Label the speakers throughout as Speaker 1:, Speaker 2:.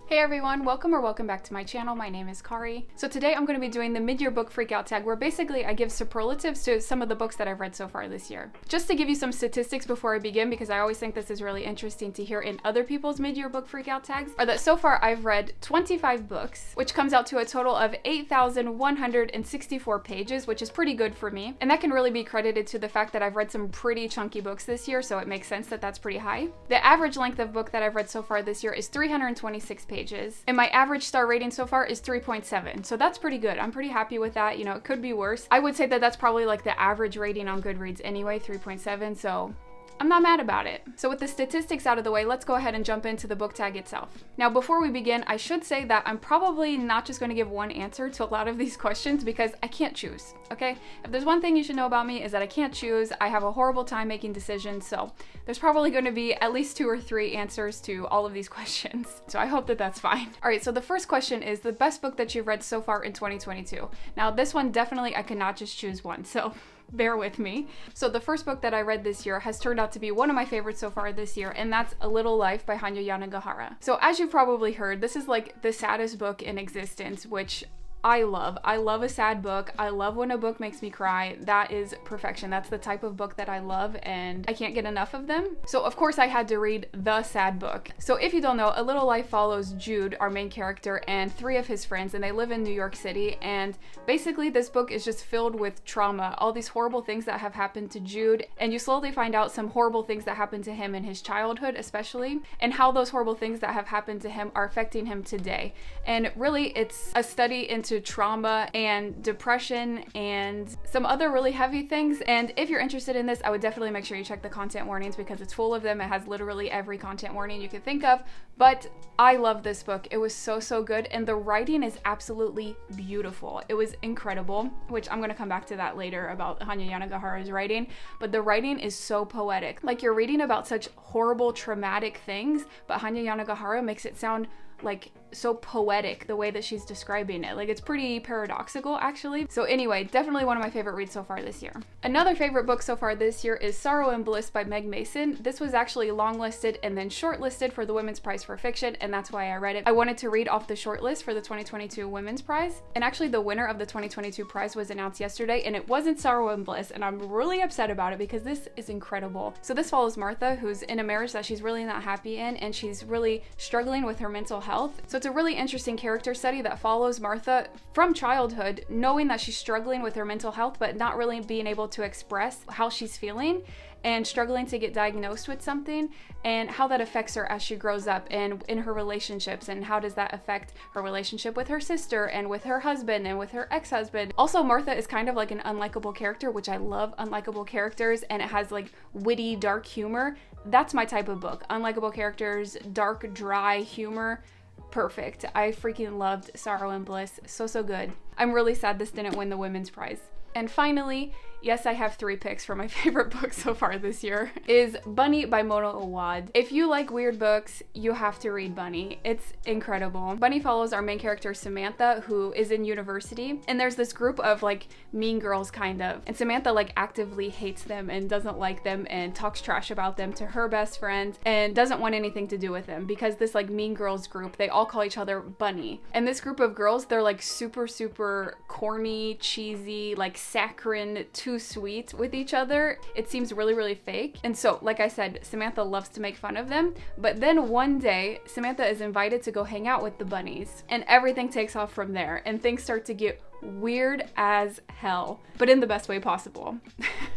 Speaker 1: Hey everyone, welcome back to my channel. My name is Kari. So today I'm going to be doing the mid-year book freakout tag where basically I give superlatives to some of the books that I've read so far this year. Just to give you some statistics before I begin, because I always think this is really interesting to hear in other people's mid-year book freakout tags, are that so far I've read 25 books, which comes out to a total of 8,164 pages, which is pretty good for me. And that can really be credited to the fact that I've read some pretty chunky books this year, so it makes sense that that's pretty high. The average length of book that I've read so far this year is 326 pages. And my average star rating so far is 3.7. So that's pretty good. I'm pretty happy with that. You know, it could be worse. I would say that that's probably like the average rating on Goodreads anyway, 3.7. So I'm not mad about it. So with the statistics out of the way, let's go ahead and jump into the book tag itself. Now, before we begin, I should say that I'm probably not just going to give one answer to a lot of these questions because I can't choose, okay? If there's one thing you should know about me is that I can't choose. I have a horrible time making decisions, so there's probably going to be at least 2 or 3 answers to all of these questions. So I hope that that's fine. All right, so the first question is the best book that you've read so far in 2022. Now, this one definitely I could not just choose one, so bear with me. So the first book that I read this year has turned out to be one of my favorites so far this year, and that's A Little Life by Hanya Yanagihara. So as you've probably heard, this is like the saddest book in existence, which I love. I love a sad book. I love when a book makes me cry. That is perfection. That's the type of book that I love, and I can't get enough of them. So of course I had to read the sad book. So if you don't know, A Little Life follows Jude, our main character, and 3 of his friends, and they live in New York City. And basically this book is just filled with trauma, all these horrible things that have happened to Jude, and you slowly find out some horrible things that happened to him in his childhood especially, and how those horrible things that have happened to him are affecting him today. And really it's a study into trauma and depression and some other really heavy things. And if you're interested in this, I would definitely make sure you check the content warnings because it's full of them. It has literally every content warning you could think of. But I love this book. It was so good, and the writing is absolutely beautiful. It was incredible, which I'm going to come back to that later about Hanya Yanagihara's writing, but the writing is so poetic. Like, you're reading about such horrible, traumatic things, but Hanya Yanagihara makes it sound like so poetic the way that she's describing it. Like, it's pretty paradoxical actually. So anyway, definitely one of my favorite reads so far this year. Another favorite book so far this year is Sorrow and Bliss by Meg Mason. This was actually longlisted and then shortlisted for the Women's Prize for Fiction, and that's why I read it. I wanted to read off the shortlist for the 2022 Women's Prize, and actually the winner of the 2022 prize was announced yesterday, and it wasn't Sorrow and Bliss, and I'm really upset about it because this is incredible. So this follows Martha, who's in a marriage that she's really not happy in, and she's really struggling with her mental health. So it's a really interesting character study that follows Martha from childhood, knowing that she's struggling with her mental health, but not really being able to express how she's feeling, and struggling to get diagnosed with something, and how that affects her as she grows up and in her relationships, and how does that affect her relationship with her sister and with her husband and with her ex-husband. Also, Martha is kind of like an unlikable character, which I love unlikable characters, and it has like witty, dark humor. That's my type of book. Unlikable characters, dark, dry humor. Perfect. I freaking loved Sorrow and Bliss. So good. I'm really sad this didn't win the Women's Prize. And finally, yes, I have 3 picks for my favorite book so far this year, is Bunny by Mona Awad. If you like weird books, you have to read Bunny. It's incredible. Bunny follows our main character, Samantha, who is in university, and there's this group of like mean girls kind of, and Samantha like actively hates them and doesn't like them and talks trash about them to her best friend and doesn't want anything to do with them because this like mean girls group, they all call each other Bunny. And this group of girls, they're like super corny, cheesy, like saccharine, too sweet with each other. It seems really fake. And so, like I said, Samantha loves to make fun of them, but then one day Samantha is invited to go hang out with the bunnies, and everything takes off from there, and things start to get weird as hell, but in the best way possible.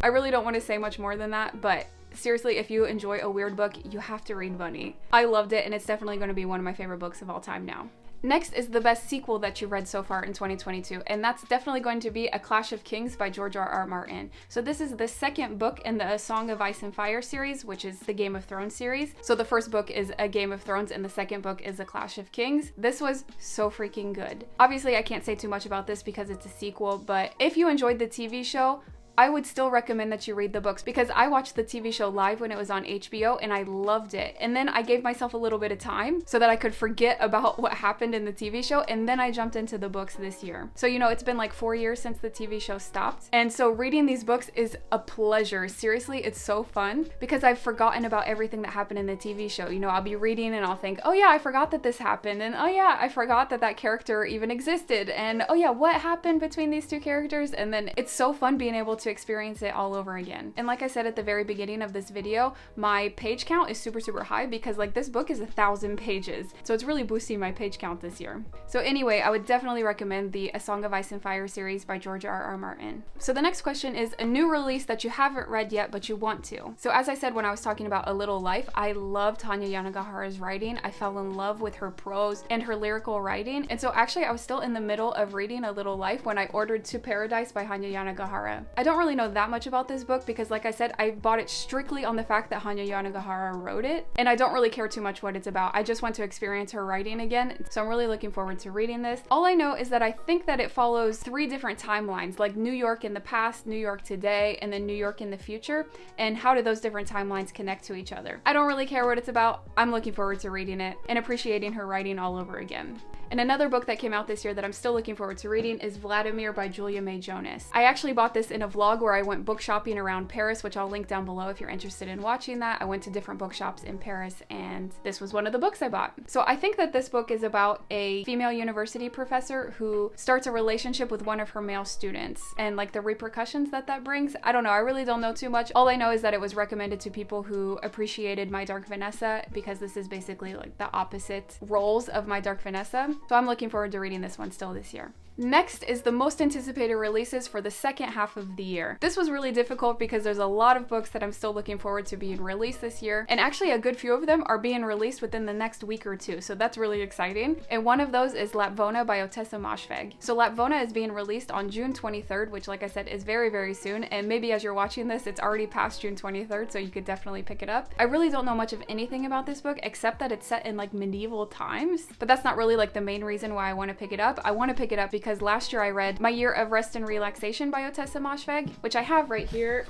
Speaker 1: I really don't want to say much more than that, but seriously, if you enjoy a weird book, you have to read Bunny. I loved it, and it's definitely going to be one of my favorite books of all time now. Next is the best sequel that you've read so far in 2022, and that's definitely going to be A Clash of Kings by George R.R. Martin. So this is the second book in the A Song of Ice and Fire series, which is the Game of Thrones series. So the first book is A Game of Thrones, and the second book is A Clash of Kings. This was so freaking good. Obviously, I can't say too much about this because it's a sequel, but if you enjoyed the TV show, I would still recommend that you read the books because I watched the TV show live when it was on HBO and I loved it. And then I gave myself a little bit of time so that I could forget about what happened in the TV show, and then I jumped into the books this year. So, you know, it's been like 4 years since the TV show stopped. And so reading these books is a pleasure. Seriously, it's so fun because I've forgotten about everything that happened in the TV show. You know, I'll be reading and I'll think, oh yeah, I forgot that this happened. And oh yeah, I forgot that that character even existed. And oh yeah, what happened between these two characters? And then it's so fun being able to experience it all over again. And like I said at the very beginning of this video, my page count is super high because like this book is 1,000 pages. So it's really boosting my page count this year. So anyway, I would definitely recommend the A Song of Ice and Fire series by George R.R. Martin. So the next question is a new release that you haven't read yet but you want to. So as I said when I was talking about A Little Life, I love Tanya Yanagihara's writing. I fell in love with her prose and her lyrical writing. And so actually I was still in the middle of reading A Little Life when I ordered To Paradise by Hanya Yanagihara. I don't really know that much about this book because like I said, I bought it strictly on the fact that Hanya Yanagihara wrote it, and I don't really care too much what it's about. I just want to experience her writing again, so I'm really looking forward to reading this. All I know is that I think that it follows 3 different timelines, like New York in the past, New York today, and then New York in the future, and how do those different timelines connect to each other. I don't really care what it's about. I'm looking forward to reading it and appreciating her writing all over again. And another book that came out this year that I'm still looking forward to reading is Vladimir by Julia May Jonas. I actually bought this in a vlog where I went book shopping around Paris, which I'll link down below if you're interested in watching that. I went to different bookshops in Paris and this was one of the books I bought. So I think that this book is about a female university professor who starts a relationship with one of her male students and like the repercussions that that brings. I don't know, I really don't know too much. All I know is that it was recommended to people who appreciated My Dark Vanessa because this is basically like the opposite roles of My Dark Vanessa. So I'm looking forward to reading this one still this year. Next is the most anticipated releases for the second half of the year. This was really difficult because there's a lot of books that I'm still looking forward to being released this year, and actually a good few of them are being released within the next week or two, so that's really exciting. And one of those is Lapvona by Otessa Moshfegh. So Lapvona is being released on June 23rd, which like I said is very soon, and maybe as you're watching this it's already past June 23rd, so you could definitely pick it up. I really don't know much of anything about this book except that it's set in like medieval times, but that's not really like the main reason why I want to pick it up. I want to pick it up because last year I read My Year of Rest and Relaxation by Otessa Moshfegh, which I have right here.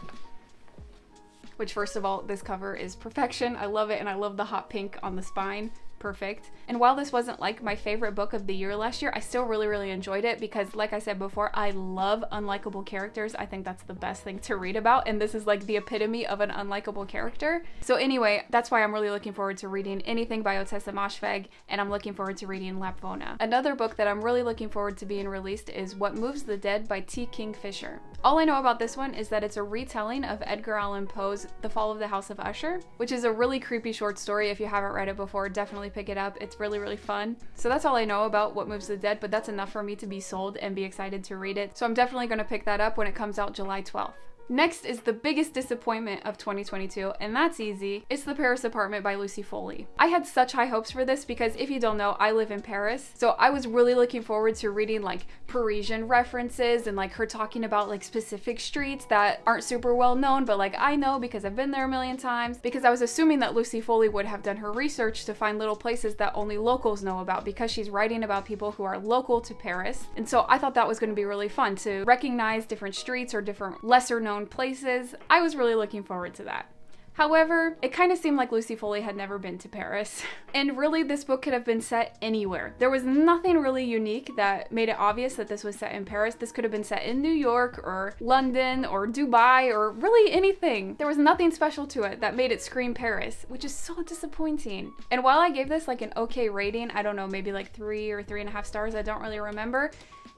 Speaker 1: Which, first of all, this cover is perfection. I love it, and I love the hot pink on the spine. Perfect. And while this wasn't like my favorite book of the year last year, I still really enjoyed it because like I said before, I love unlikable characters. I think that's the best thing to read about, and this is like the epitome of an unlikable character. So anyway, that's why I'm really looking forward to reading anything by Otessa Moshfegh, and I'm looking forward to reading Lapvona. Another book that I'm really looking forward to being released is What Moves the Dead by T. Kingfisher. All I know about this one is that it's a retelling of Edgar Allan Poe's The Fall of the House of Usher, which is a really creepy short story. If you haven't read it before, definitely pick it up. It's really fun. So that's all I know about What Moves the Dead, but that's enough for me to be sold and be excited to read it. So I'm definitely going to pick that up when it comes out July 12th. Next is the biggest disappointment of 2022, and that's easy. It's The Paris Apartment by Lucy Foley. I had such high hopes for this because if you don't know, I live in Paris. So I was really looking forward to reading like Parisian references and like her talking about like specific streets that aren't super well known, but like I know because I've been there a million times, because I was assuming that Lucy Foley would have done her research to find little places that only locals know about because she's writing about people who are local to Paris. And so I thought that was going to be really fun to recognize different streets or different lesser known places. I was really looking forward to that. However, it kind of seemed like Lucy Foley had never been to Paris. And really, this book could have been set anywhere. There was nothing really unique that made it obvious that this was set in Paris. This could have been set in New York or London or Dubai or really anything. There was nothing special to it that made it scream Paris, which is so disappointing. And while I gave this like an okay rating, I don't know, maybe like 3 or 3.5 stars, I don't really remember,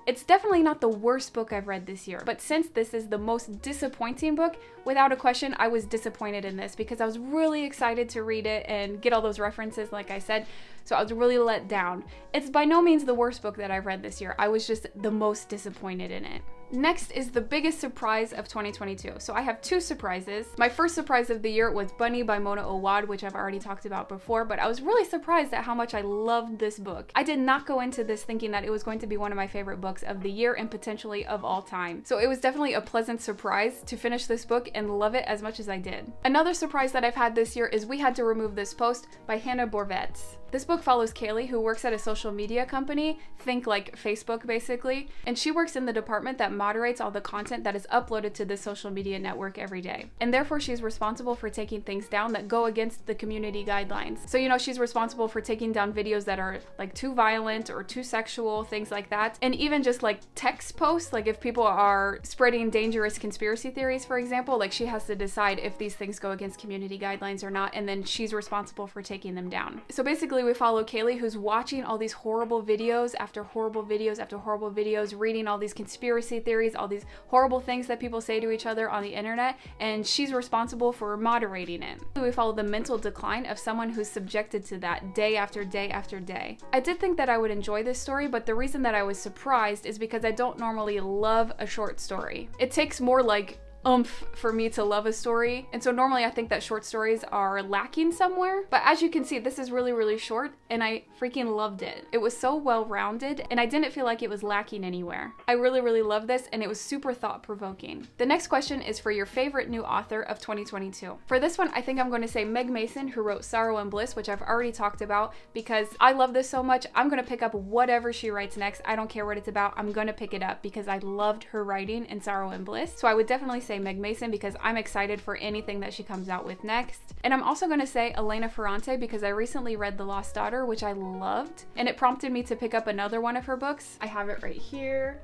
Speaker 1: it's definitely not the worst book I've read this year, but since this is the most disappointing book, without a question, I was disappointed in this because I was really excited to read it and get all those references, like I said, so I was really let down. It's by no means the worst book that I've read this year. I was just the most disappointed in it. Next is the biggest surprise of 2022. So I have 2 surprises. My first surprise of the year was Bunny by Mona Awad, which I've already talked about before, but I was really surprised at how much I loved this book. I did not go into this thinking that it was going to be one of my favorite books of the year and potentially of all time. So it was definitely a pleasant surprise to finish this book and love it as much as I did. Another surprise that I've had this year is We Had to Remove This Post by Hannah Borvetz. This book follows Kaylee, who works at a social media company, think like Facebook basically, and she works in the department that moderates all the content that is uploaded to this social media network every day. And therefore she's responsible for taking things down that go against the community guidelines. So, you know, she's responsible for taking down videos that are like too violent or too sexual, things like that. And even just like text posts, like if people are spreading dangerous conspiracy theories, for example, like she has to decide if these things go against community guidelines or not, and then she's responsible for taking them down. So basically we follow Kaylee, who's watching all these horrible videos after horrible videos after horrible videos, reading all these conspiracy theories, all these horrible things that people say to each other on the internet, and she's responsible for moderating it. We follow the mental decline of someone who's subjected to that day after day after day. I did think that I would enjoy this story, but the reason that I was surprised is because I don't normally love a short story. It takes more like oomph for me to love a story, and so normally I think that short stories are lacking somewhere, but as you can see, this is really short and I freaking loved it. It was so well-rounded and I didn't feel like it was lacking anywhere. I really love this, and it was super thought-provoking. The next question is for your favorite new author of 2022. For this one, I think I'm going to say Meg Mason, who wrote Sorrow and Bliss, which I've already talked about. Because I love this so much, I'm going to pick up whatever she writes next. I don't care what it's about, I'm going to pick it up because I loved her writing in Sorrow and Bliss. So I would definitely say Meg Mason because I'm excited for anything that she comes out with next. And I'm also going to say Elena Ferrante because I recently read The Lost Daughter, which I loved, and it prompted me to pick up another one of her books. I have it right here,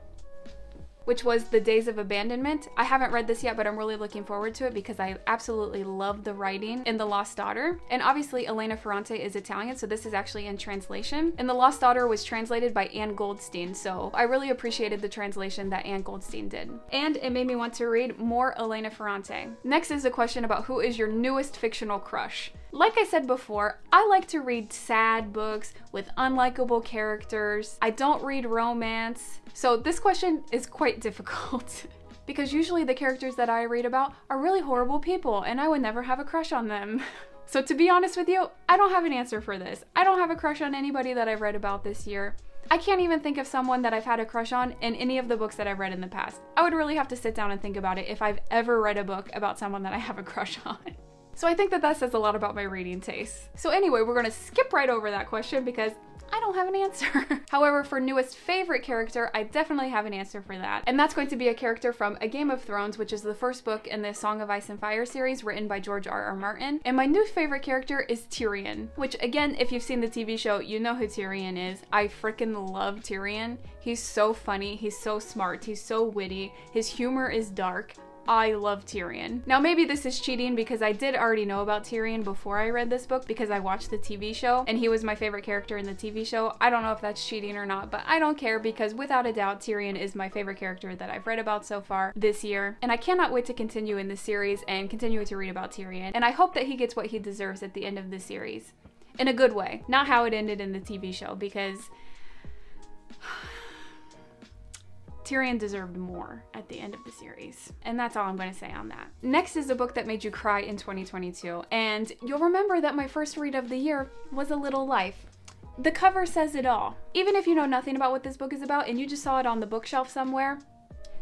Speaker 1: which was The Days of Abandonment. I haven't read this yet, but I'm really looking forward to it because I absolutely love the writing in The Lost Daughter. And obviously Elena Ferrante is Italian, so this is actually in translation. And The Lost Daughter was translated by Anne Goldstein, so I really appreciated the translation that Anne Goldstein did. And it made me want to read more Elena Ferrante. Next is a question about who is your newest fictional crush. Like I said before, I like to read sad books with unlikable characters. I don't read romance. So this question is quite difficult because usually the characters that I read about are really horrible people and I would never have a crush on them. So to be honest with you, I don't have an answer for this. I don't have a crush on anybody that I've read about this year. I can't even think of someone that I've had a crush on in any of the books that I've read in the past. I would really have to sit down and think about it if I've ever read a book about someone that I have a crush on. So I think that that says a lot about my reading taste. So anyway, we're gonna skip right over that question because I don't have an answer. However, for newest favorite character, I definitely have an answer for that. And that's going to be a character from A Game of Thrones, which is the first book in the Song of Ice and Fire series written by George R.R. Martin. And my new favorite character is Tyrion, which again, if you've seen the TV show, you know who Tyrion is. I freaking love Tyrion. He's so funny, he's so smart, he's so witty, his humor is dark. I love Tyrion. Now maybe this is cheating because I did already know about Tyrion before I read this book because I watched the TV show and he was my favorite character in the TV show. I don't know if that's cheating or not, but I don't care because without a doubt Tyrion is my favorite character that I've read about so far this year. And I cannot wait to continue in this series and continue to read about Tyrion. And I hope that he gets what he deserves at the end of the series. In a good way. Not how it ended in the TV show because Tyrion deserved more at the end of the series. And that's all I'm going to say on that. Next is a book that made you cry in 2022. And you'll remember that my first read of the year was A Little Life. The cover says it all. Even if you know nothing about what this book is about and you just saw it on the bookshelf somewhere,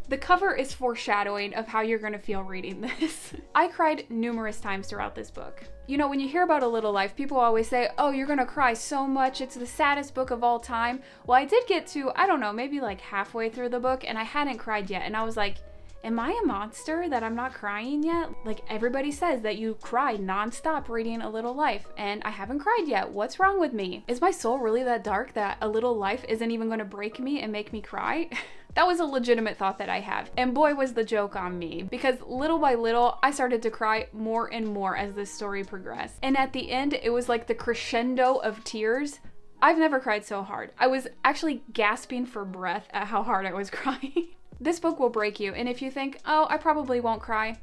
Speaker 1: the cover is foreshadowing of how you're going to feel reading this. I cried numerous times throughout this book. You know, when you hear about A Little Life, people always say, oh, you're gonna cry so much, it's the saddest book of all time. Well, I did get to, I don't know, maybe like halfway through the book and I hadn't cried yet. And I was like, am I a monster that I'm not crying yet? Like everybody says that you cry nonstop reading A Little Life and I haven't cried yet. What's wrong with me? Is my soul really that dark that A Little Life isn't even gonna break me and make me cry? That was a legitimate thought that I have. And boy, was the joke on me. Because little by little, I started to cry more and more as this story progressed. And at the end, it was like the crescendo of tears. I've never cried so hard. I was actually gasping for breath at how hard I was crying. This book will break you. And if you think, oh, I probably won't cry,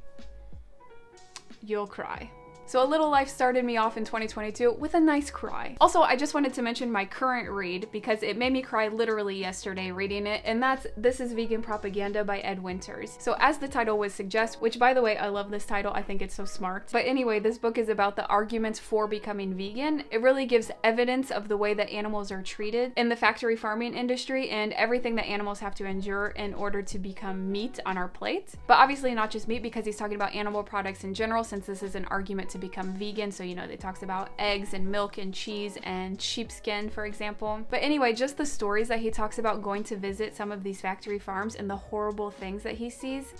Speaker 1: you'll cry. So A Little Life started me off in 2022 with a nice cry. Also, I just wanted to mention my current read because it made me cry literally yesterday reading it, and that's This Is Vegan Propaganda by Ed Winters. So as the title would suggest, which by the way, I love this title, I think it's so smart. But anyway, this book is about the arguments for becoming vegan. It really gives evidence of the way that animals are treated in the factory farming industry and everything that animals have to endure in order to become meat on our plate. But obviously not just meat because he's talking about animal products in general since this is an argument to become vegan. So, you know, they talks about eggs and milk and cheese and sheepskin, for example. But anyway, just the stories that he talks about going to visit some of these factory farms and the horrible things that he sees.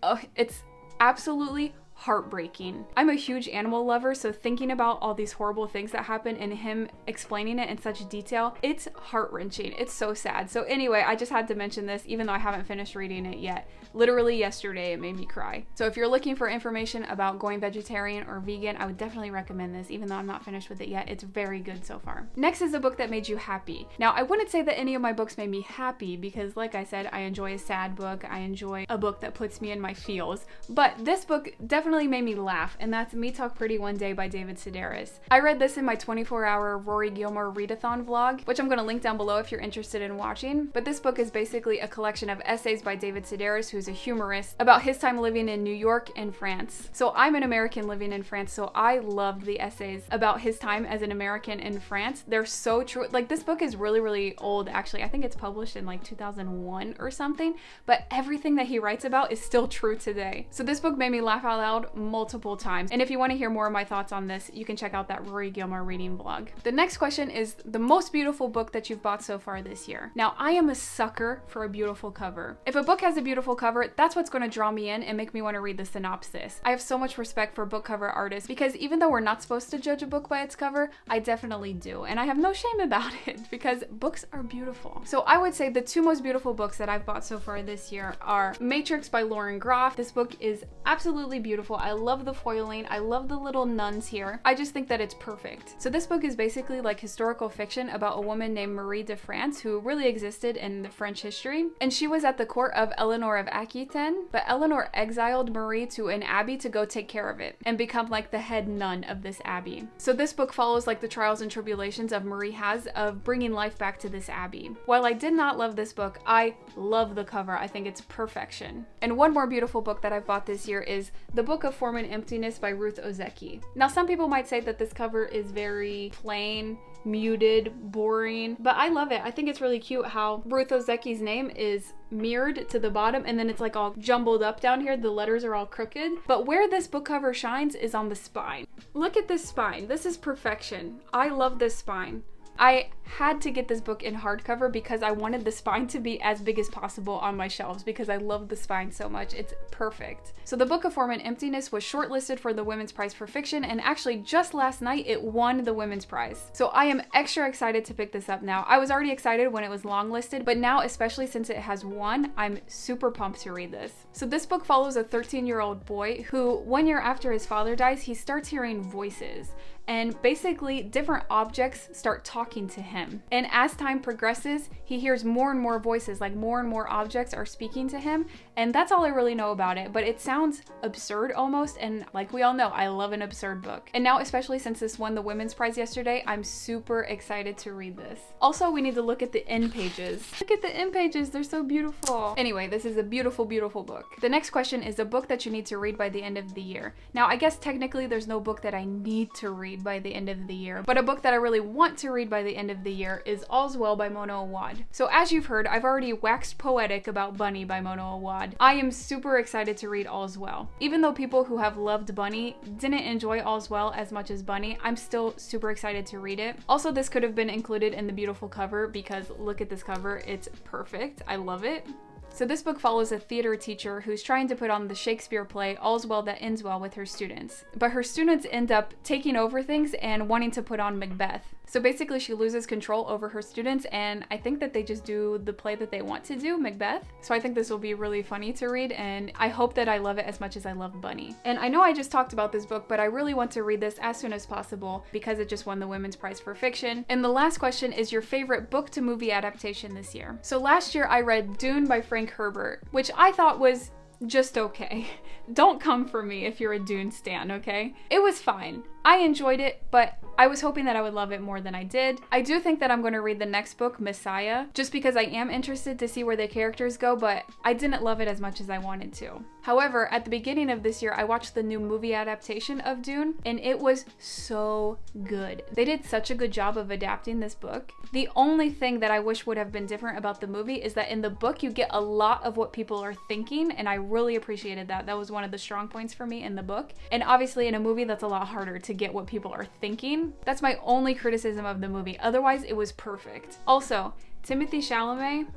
Speaker 1: Oh, it's absolutely heartbreaking. I'm a huge animal lover, so thinking about all these horrible things that happen and him explaining it in such detail, it's heart-wrenching. It's so sad. So anyway, I just had to mention this even though I haven't finished reading it yet. Literally yesterday, it made me cry. So if you're looking for information about going vegetarian or vegan, I would definitely recommend this, even though I'm not finished with it yet. It's very good so far. Next is a book that made you happy. Now, I wouldn't say that any of my books made me happy because, like I said, I enjoy a sad book. I enjoy a book that puts me in my feels. But this book definitely made me laugh, and that's Me Talk Pretty One Day by David Sedaris. I read this in my 24-hour Rory Gilmore readathon vlog, which I'm going to link down below if you're interested in watching. But this book is basically a collection of essays by David Sedaris, who's a humorist, about his time living in New York and France. So I'm an American living in France, so I loved the essays about his time as an American in France. They're so true. Like, this book is really, really old, actually. I think it's published in like 2001 or something, but everything that he writes about is still true today. So this book made me laugh out loud multiple times. And if you want to hear more of my thoughts on this, you can check out that Rory Gilmore reading vlog. The next question is the most beautiful book that you've bought so far this year. Now, I am a sucker for a beautiful cover. If a book has a beautiful cover, that's what's going to draw me in and make me want to read the synopsis. I have so much respect for book cover artists because even though we're not supposed to judge a book by its cover, I definitely do. And I have no shame about it because books are beautiful. So I would say the two most beautiful books that I've bought so far this year are Matrix by Lauren Groff. This book is absolutely beautiful. I love the foiling. I love the little nuns here. I just think that it's perfect. So this book is basically like historical fiction about a woman named Marie de France who really existed in the French history. And she was at the court of Eleanor of Aquitaine, but Eleanor exiled Marie to an abbey to go take care of it and become like the head nun of this abbey. So this book follows like the trials and tribulations of Marie has of bringing life back to this abbey. While I did not love this book, I love the cover. I think it's perfection. And one more beautiful book that I've bought this year is The Book of Form and Emptiness by Ruth Ozeki. Now, some people might say that this cover is very plain, muted, boring, but I love it. I think it's really cute how Ruth Ozeki's name is mirrored to the bottom and then it's like all jumbled up down here. The letters are all crooked. But where this book cover shines is on the spine. Look at this spine. This is perfection. I love this spine. I had to get this book in hardcover because I wanted the spine to be as big as possible on my shelves because I love the spine so much. It's perfect. So The Book of Form and Emptiness was shortlisted for the Women's Prize for Fiction, and actually just last night it won the Women's Prize. So I am extra excited to pick this up now. I was already excited when it was longlisted, but now, especially since it has won, I'm super pumped to read this. So this book follows a 13-year-old boy who, 1 year after his father dies, he starts hearing voices. And basically, different objects start talking to him. And as time progresses, he hears more and more voices, like more and more objects are speaking to him. And that's all I really know about it, but it sounds absurd almost. And like we all know, I love an absurd book. And now, especially since this won the Women's Prize yesterday, I'm super excited to read this. Also, we need to look at the end pages. Look at the end pages, they're so beautiful. Anyway, this is a beautiful, beautiful book. The next question is a book that you need to read by the end of the year. Now, I guess technically there's no book that I need to read by the end of the year, but a book that I really want to read by the end of the year is All's Well by Mona Awad. So as you've heard, I've already waxed poetic about Bunny by Mona Awad. I am super excited to read All's Well. Even though people who have loved Bunny didn't enjoy All's Well as much as Bunny, I'm still super excited to read it. Also, this could have been included in the beautiful cover because look at this cover, it's perfect. I love it. So this book follows a theater teacher who's trying to put on the Shakespeare play All's Well That Ends Well with her students. But her students end up taking over things and wanting to put on Macbeth. So basically she loses control over her students, and I think that they just do the play that they want to do, Macbeth. So I think this will be really funny to read, and I hope that I love it as much as I love Bunny. And I know I just talked about this book, but I really want to read this as soon as possible because it just won the Women's Prize for Fiction. And the last question is your favorite book to movie adaptation this year. So last year I read Dune by Frank Herbert, which I thought was just okay. Don't come for me if you're a Dune stan, okay? It was fine. I enjoyed it, but I was hoping that I would love it more than I did. I do think that I'm going to read the next book, Messiah, just because I am interested to see where the characters go, but I didn't love it as much as I wanted to. However, at the beginning of this year, I watched the new movie adaptation of Dune, and it was so good. They did such a good job of adapting this book. The only thing that I wish would have been different about the movie is that in the book, you get a lot of what people are thinking, and I really appreciated that. That was one of the strong points for me in the book. And obviously in a movie, that's a lot harder to get what people are thinking. That's my only criticism of the movie. Otherwise, it was perfect. Also, Timothée Chalamet,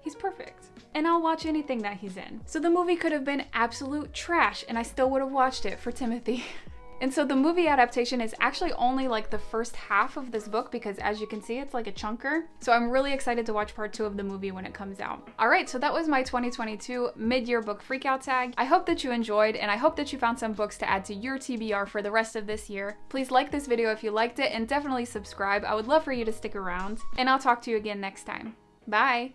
Speaker 1: he's perfect. And I'll watch anything that he's in. So the movie could have been absolute trash and I still would have watched it for Timothy. And so the movie adaptation is actually only like the first half of this book because as you can see, it's like a chunker. So I'm really excited to watch part 2 of the movie when it comes out. All right, so that was my 2022 mid-year book freakout tag. I hope that you enjoyed and I hope that you found some books to add to your TBR for the rest of this year. Please like this video if you liked it and definitely subscribe. I would love for you to stick around and I'll talk to you again next time. Bye.